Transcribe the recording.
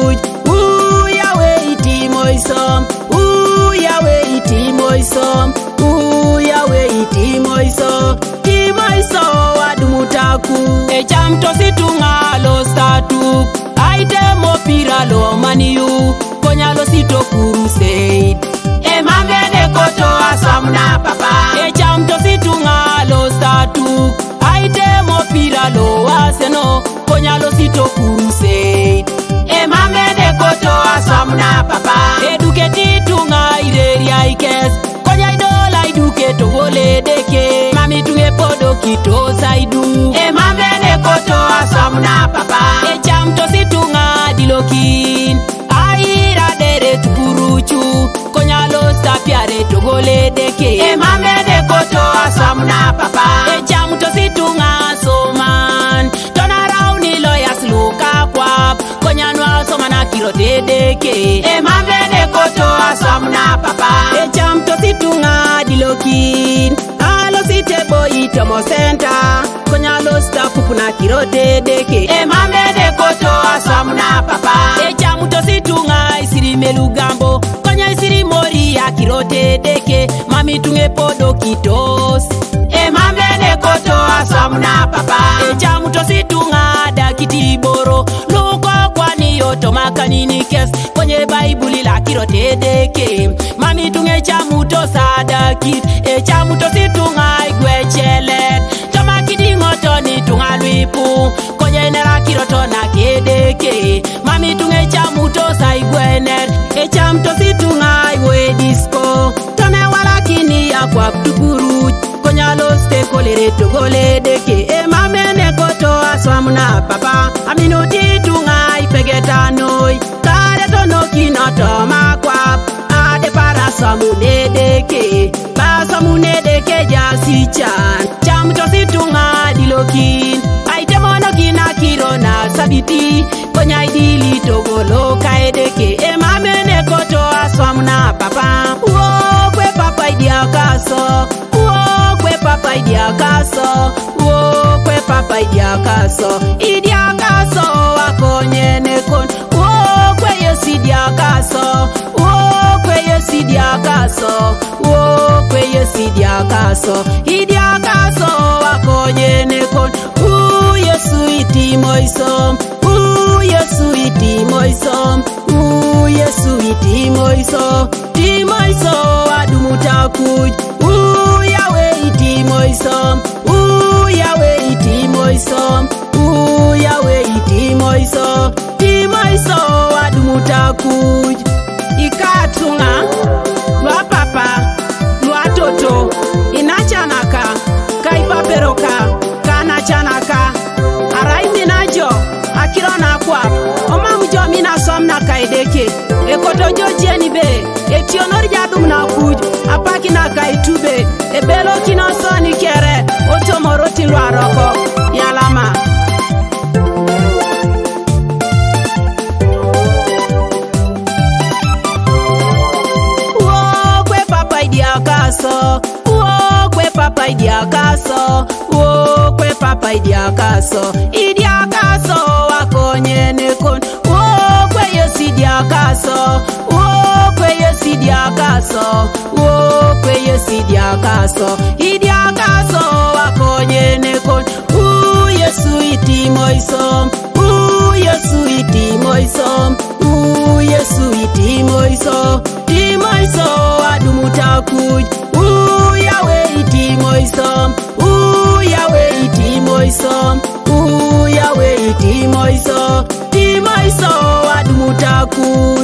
kuj. Yahweh itimo isom. Yahweh itimo isom. Yahweh itimo isom. Timo isom adumutaku. Echam to situnga lo statuk. Aitemo pira lo maniu. Konyalo sito crusade. Emamene koto asamna papa. Echam to situnga lo statuk. Aitemo pira lo aseno. Konyalo sito crusade. Emamene koto asamna papa. Eduketi tunga ireria ikes. Konya idola iduke to gole deke. Mami tunge podo kito saidu. Emamene koto asamna papa. Echam to situnga dilokin. Aira dere tukuruchu. Konya lo stapiare to gole deke. Emamene koto asamna papa. Echam to situnga soman. Turn around ni lawyers luka kwap. Konya nwa somana kiro dedeke. Emamene koto asamna papa. Echam to situnga dilokin. Alo site boy tomo center. Konya lo stapu na kiro dedeke. Emamene koto asamna papa. Echam to situnga isiri melugambo. Konya isiri mori ya kiro dedeke. Mami tunge podo kitos. Emamene koto asamna papa. Echam to situnga da kitiboro. Luko kwani yoto makanini kes. Kwenye baibuli la kiro dedeke. Mami tunge chamu to sada kit. Echamu to situnga igwe chelet. Toma kidi ngoto ni tunga luipu. Kwenye nera kiro to na kedeke. Mami tunge chamu to sa igwe net. Echam to situnga igwe disco. Tome wala kini ya kwa tukuru. Konya lo ste kolere to gole deke. Emamene koto aswamuna papa. Amino titunga ipegeta noi. Kare to no kinoto makwap. Ade para samune deke. Ba samune deke jasichan. Cham to situnga dilokin. Aitemono kina kirona sabiti. Konya idili to golo kaedeke. Emamene koto aswamuna papa. Kwe papa idia kaso. Kwe papa idia kaso. Kwe papa idia kaso. Idia kaso akonye nekon. Kwe yesi idia kaso. Kwe yesi idia kaso. Kwe yesi idia kaso. Idia kaso akonye nekon. Yesu itimo isom. Yesu itimo isom. Yesu itimo isom. Timo isom adumutakuj. Yahweh itimo isom. Yahweh itimo isom. Yahweh itimo isom. Timo isom adumutakuj. Ikatunga lwa papa lwa toto inachanaka kaipaperoka kana chanaka araimi najo akirona kwa omamujo mina somna kaideke ekoto jojieni be etionor jadum na kuj apaki na kaitube ebelo kino soni kere otomoroti lwaroko yalama kwe papa idia kaso. Kwe papa idia kaso. Kwe papa idia kaso. Idia kaso akonye nekon. Kwe yesi idia kaso. Kwe yesi idia kaso. Kwe yesi idia kaso. Idia kaso akonye nekon. Yesu itimo isom. Yesu itimo isom. Yesu itimo isom. Timo isom adumutakuj. Yahweh itimo isom. Yahweh itimo isom. Yahweh itimo isom. Timo isom adumutakuj.